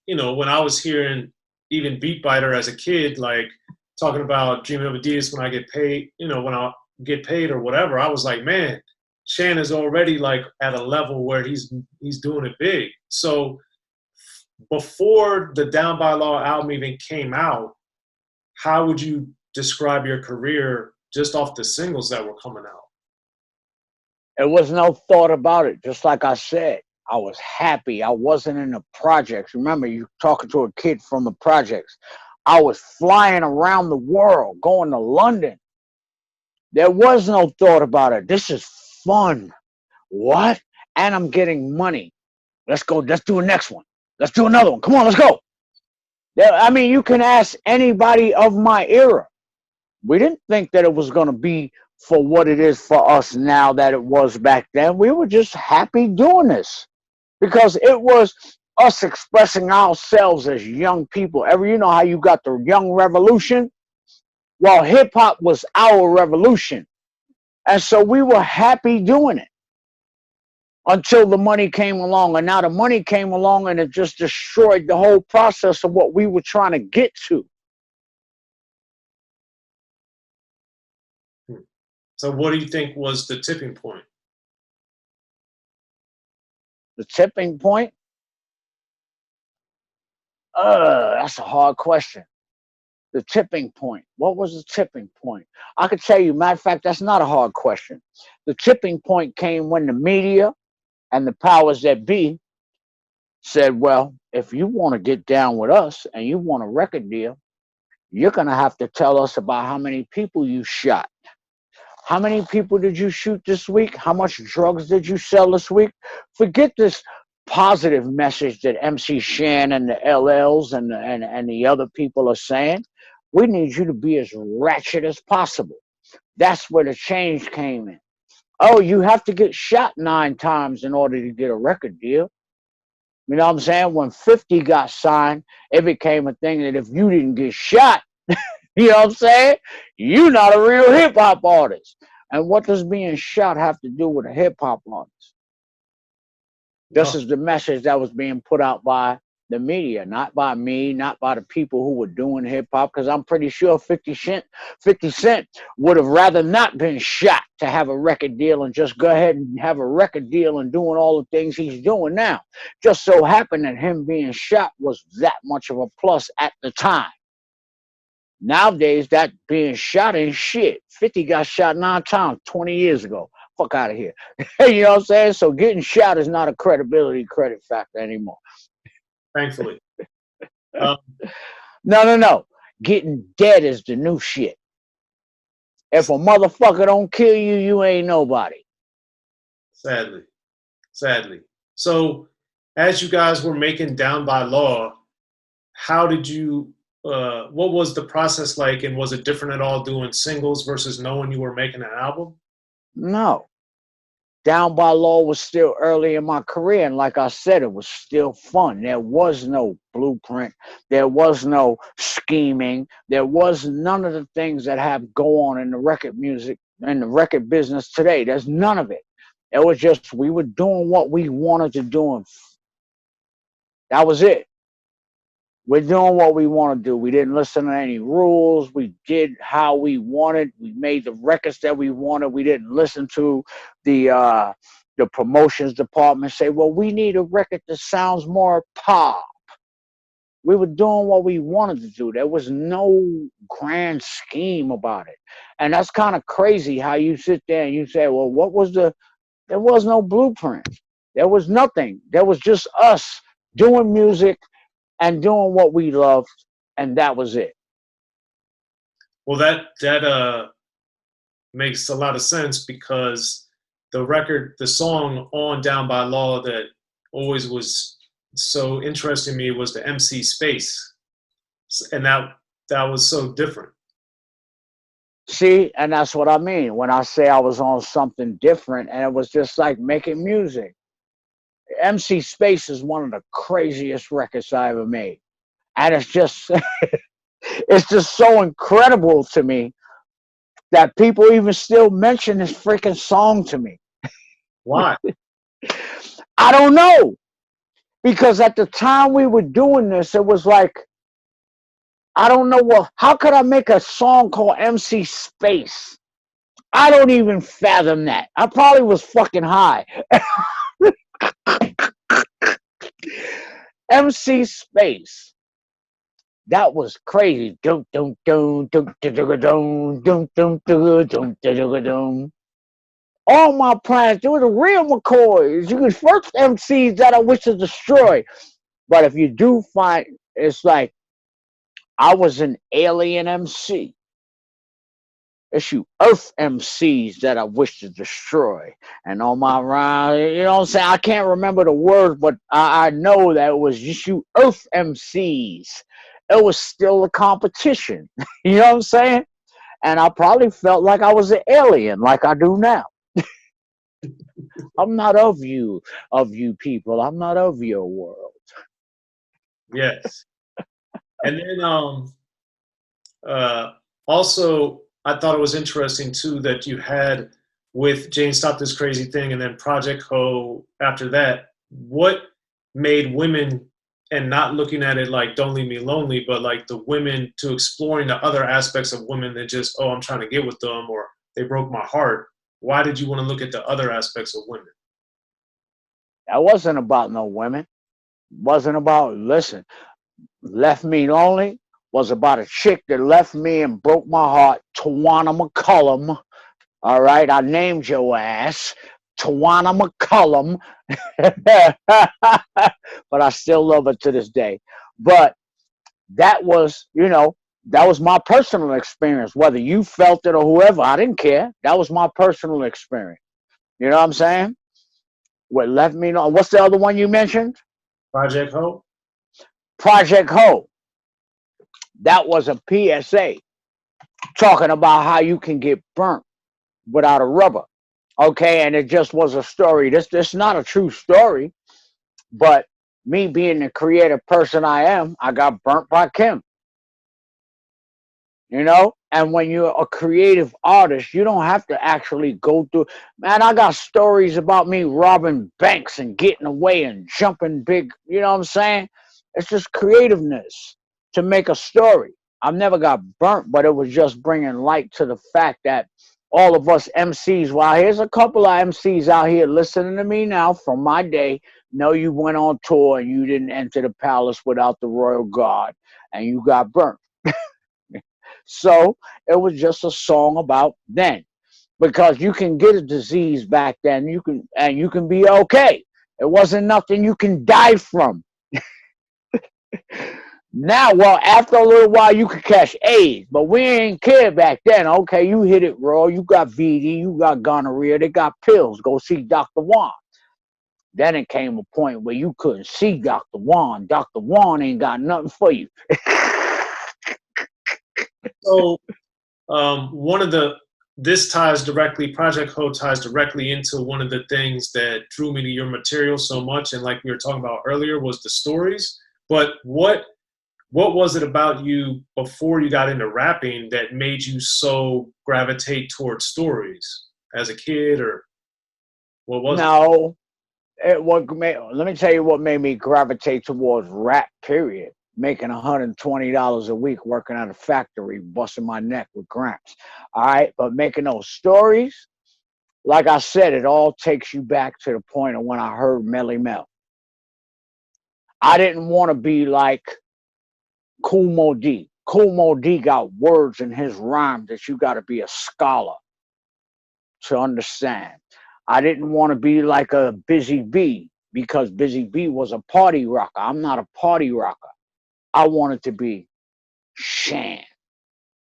when I was hearing even Beatbiter as a kid, like talking about dreaming of Adidas when I get paid, when I get paid or whatever, I was like, man, Shan is already like at a level where he's doing it big. So before the Down by Law album even came out, how would you describe your career just off the singles that were coming out? There was no thought about it. Just like I said, I was happy. I wasn't in the projects. Remember, you talking to a kid from the projects. I was flying around the world, going to London. There was no thought about it. This is fun. What? And I'm getting money. Let's go. Let's do the next one. Let's do another one. Come on, let's go. I mean, you can ask anybody of my era. We didn't think that it was going to be for what it is for us now that it was back then. We were just happy doing this because it was us expressing ourselves as young people. You know how you got the young revolution? Well, hip-hop was our revolution. And so we were happy doing it until the money came along. And now the money came along and it just destroyed the whole process of what we were trying to get to. So what do you think was the tipping point? The tipping point? That's a hard question. The tipping point. What was the tipping point? I could tell you, matter of fact, that's not a hard question. The tipping point came when the media and the powers that be said, well, if you want to get down with us and you want a record deal, you're going to have to tell us about how many people you shot. How many people did you shoot this week? How much drugs did you sell this week? Forget this positive message that MC Shan and the LLs and the other people are saying. We need you to be as ratchet as possible. That's where the change came in. Oh, you have to get shot 9 times in order to get a record deal. You know what I'm saying? When 50 got signed, it became a thing that if you didn't get shot, you know what I'm saying? You're not a real hip-hop artist. And what does being shot have to do with a hip-hop artist? This is the message that was being put out by the media, not by me, not by the people who were doing hip-hop, because I'm pretty sure 50 Cent would have rather not been shot to have a record deal and just go ahead and have a record deal and doing all the things he's doing now. Just so happened that him being shot was that much of a plus at the time. Nowadays, that being shot ain't shit. 50 got shot 9 times 20 years ago. Fuck out of here. You know what I'm saying? So getting shot is not a credit factor anymore. Thankfully. No. Getting dead is the new shit. If a motherfucker don't kill you, you ain't nobody. Sadly. So as you guys were making Down by Law, how did you... what was the process like, and was it different at all doing singles versus knowing you were making an album? No. Down by Law was still early in my career, and like I said, it was still fun. There was no blueprint. There was no scheming. There was none of the things that have go on in the record music and the record business today. There's none of it. It was just we were doing what we wanted to do, and that was it. We're doing what we want to do. We didn't listen to any rules. We did how we wanted. We made the records that we wanted. We didn't listen to the promotions department say, well, we need a record that sounds more pop. We were doing what we wanted to do. There was no grand scheme about it. And that's kind of crazy how you sit there and you say, well, there was no blueprint. There was nothing. There was just us doing music and doing what we loved, and that was it. Well, that makes a lot of sense, because the song on Down by Law that always was so interesting to me was the MC Space, and that was so different. See, and that's what I mean when I say I was on something different, and it was just like making music. MC Space is one of the craziest records I ever made. And it's just so incredible to me that people even still mention this freaking song to me. Why? I don't know. Because at the time we were doing this, it was like, I don't know what, how could I make a song called MC Space? I don't even fathom that. I probably was fucking high. MC Space. That was crazy. Dum dum dum dum dum dum dum dum dum dum dum. All my plans, there was a real McCoys. You could first MCs that I wish to destroy. But if you do find, it's like I was an alien MC. It's you Earth MCs that I wish to destroy. And on my rhyme, you know what I'm saying? I can't remember the words, but I know that it was just you Earth MCs. It was still a competition. You know what I'm saying? And I probably felt like I was an alien, like I do now. I'm not of you people. I'm not of your world. Yes. And then also, I thought it was interesting too that you had with Jane Stop This Crazy Thing and then Project Ho after that. What made women, and not looking at it like Don't Leave Me Lonely, but like the women to exploring the other aspects of women than just, oh, I'm trying to get with them or they broke my heart. Why did you want to look at the other aspects of women? That wasn't about no women. Wasn't about, listen, Left Me Lonely was about a chick that left me and broke my heart, Tawana McCullum. All right, I named your ass, Tawana McCullum. But I still love her to this day. But that was, that was my personal experience. Whether you felt it or whoever, I didn't care. That was my personal experience. You know what I'm saying? What Left Me Lonely. What's the other one you mentioned? Project Ho? Project Ho. That was a PSA talking about how you can get burnt without a rubber. Okay, and it just was a story. This not a true story, but me being the creative person I am, I got burnt by Kim. And when you're a creative artist, you don't have to actually go through. Man, I got stories about me robbing banks and getting away and jumping big. You know what I'm saying? It's just creativeness to make a story. I've never got burnt, but it was just bringing light to the fact that all of us MCs, well, here's a couple of MCs out here listening to me now from my day. Know you went on tour and you didn't enter the palace without the royal guard and you got burnt. So it was just a song about then, because you can get a disease back then. You can be okay. It wasn't nothing you can die from. Now, well, after a little while, you could catch AIDS, but we ain't care back then. Okay, you hit it raw. You got VD, you got gonorrhea. They got pills. Go see Dr. Juan. Then it came a point where you couldn't see Dr. Juan. Dr. Juan ain't got nothing for you. So this ties directly, Project Ho ties directly into one of the things that drew me to your material so much, and like we were talking about earlier, was the stories. But what was it about you before you got into rapping that made you so gravitate towards stories as a kid, or what was it? No, let me tell you what made me gravitate towards rap, period. Making $120 a week working at a factory, busting my neck with gramps. All right, but making those stories, like I said, it all takes you back to the point of when I heard Melly Mel. I didn't want to be like Kool Moe Dee. Kool Moe Dee got words in his rhyme that you got to be a scholar to understand. I didn't want to be like a Busy Bee, because Busy Bee was a party rocker. I'm not a party rocker. I wanted to be Shan.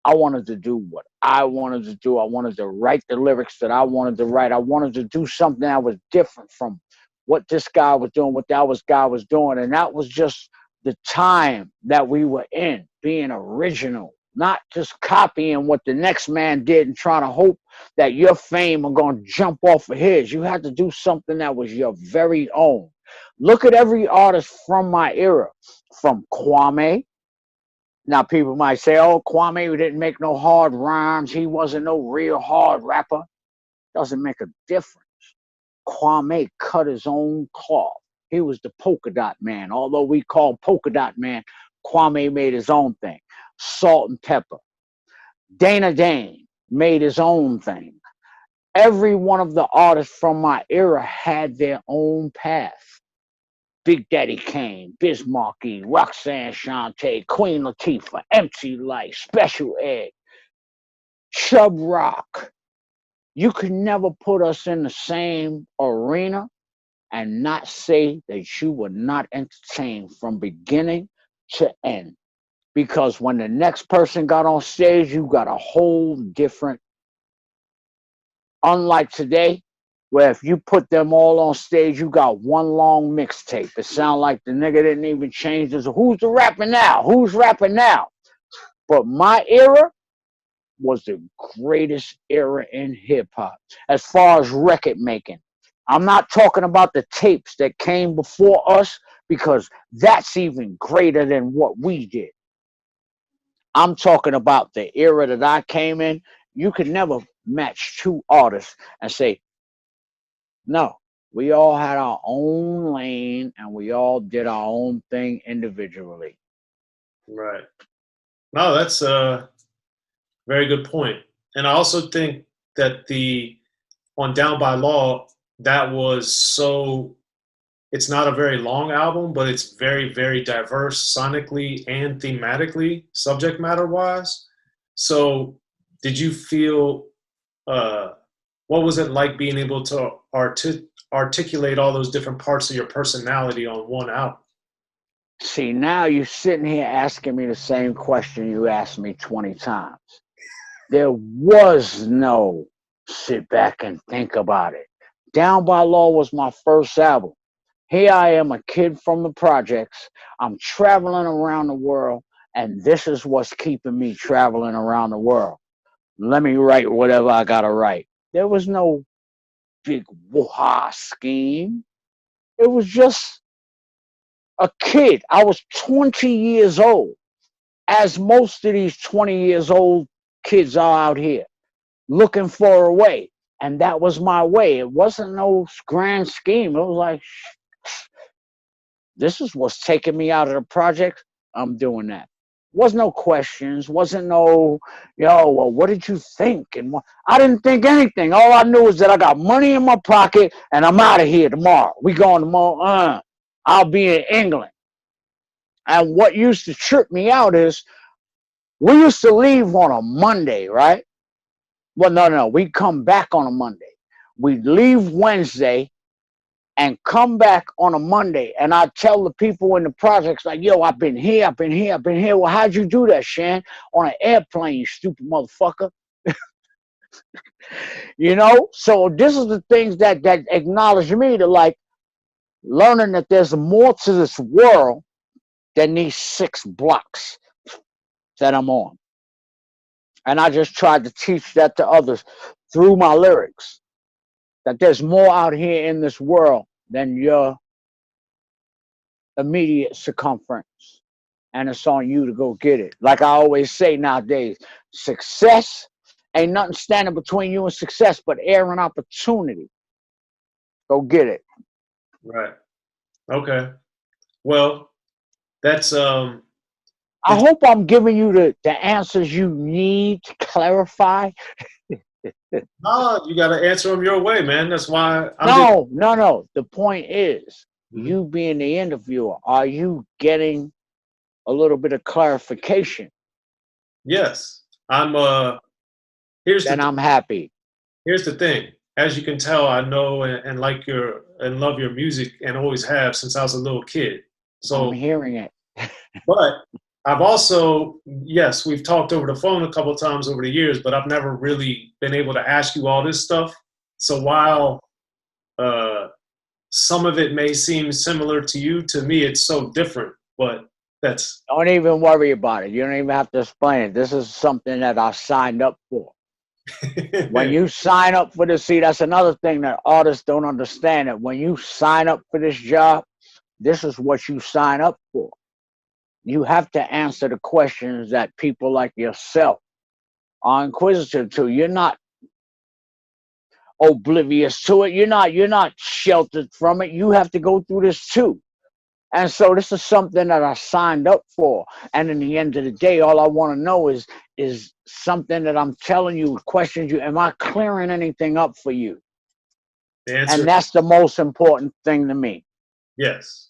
I wanted to do what I wanted to do. I wanted to write the lyrics that I wanted to write. I wanted to do something that was different from what this guy was doing, what that guy was doing. And that was just the time that we were in, being original, not just copying what the next man did and trying to hope that your fame are going to jump off of his. You had to do something that was your very own. Look at every artist from my era, from Kwame. Now, people might say, oh, Kwame didn't make no hard rhymes. He wasn't no real hard rapper. Doesn't make a difference. Kwame cut his own cloth. He was the polka dot man. Although we call polka dot man, Kwame made his own thing. Salt-N-Pepa. Dane made his own thing. Every one of the artists from my era had their own path. Big Daddy Kane, Biz Markie, Roxanne Shante, Queen Latifah, MC Light, Special Ed, Chub Rock. You could never put us in the same arena and not say that you were not entertained from beginning to end. Because when the next person got on stage, you got a whole different, unlike today, where if you put them all on stage, you got one long mixtape. It sound like the nigga didn't even change this. Who's the rapper now? Who's rapping now? But my era was the greatest era in hip hop as far as record making. I'm not talking about the tapes that came before us because that's even greater than what we did. I'm talking about the era that I came in. You could never match two artists and say, no, we all had our own lane and we all did our own thing individually. Right. No, that's a very good point. And I also think that on Down by Law, that was so, it's not a very long album, but it's very, very diverse sonically and thematically, subject matter wise. So did you feel, what was it like being able to articulate all those different parts of your personality on one album? See, now you're sitting here asking me the same question you asked me 20 times. There was no sit back and think about it. Down by Law was my first album. Here I am, a kid from the projects. I'm traveling around the world, and this is what's keeping me traveling around the world. Let me write whatever I gotta write. There was no big woo-ha scheme. It was just a kid. I was 20 years old, as most of these 20 years old kids are out here, looking for a way. And that was my way. It wasn't no grand scheme. It was like, this is what's taking me out of the project. I'm doing that. Wasn't no questions. Wasn't no, well, what did you think? And I didn't think anything. All I knew is that I got money in my pocket and I'm out of here tomorrow. We going tomorrow. I'll be in England. And what used to trip me out is we used to leave on a Monday, right? Well, no. We'd come back on a Monday. We'd leave Wednesday and come back on a Monday. And I'd tell the people in the projects, like, yo, I've been here. Well, how'd you do that, Shan? On an airplane, you stupid motherfucker. So this is the things that acknowledge me to, like, learning that there's more to this world than these 6 blocks that I'm on. And I just tried to teach that to others through my lyrics, that there's more out here in this world than your immediate circumference. And it's on you to go get it. Like I always say nowadays, success ain't nothing standing between you and success but air and opportunity. Go get it. Right. Okay. Well, that's I hope I'm giving you the answers you need to clarify. No, you got to answer them your way, man. That's why. No. The point is, you being the interviewer, are you getting a little bit of clarification? Yes, I'm. I'm happy. Here's the thing. As you can tell, I know and like and love your music and always have since I was a little kid. So I'm hearing it. But I've also, yes, we've talked over the phone a couple of times over the years, but I've never really been able to ask you all this stuff. So while some of it may seem similar to you, to me it's so different. But don't even worry about it. You don't even have to explain it. This is something that I signed up for. When you sign up for this, see, that's another thing that artists don't understand. That when you sign up for this job, this is what you sign up for. You have to answer the questions that people like yourself are inquisitive to. You're not oblivious to it. You're not sheltered from it. You have to go through this too. And so this is something that I signed up for. And in the end of the day, all I want to know is something that I'm telling you, questions you, am I clearing anything up for you? The answer And that's the most important thing to me. yes.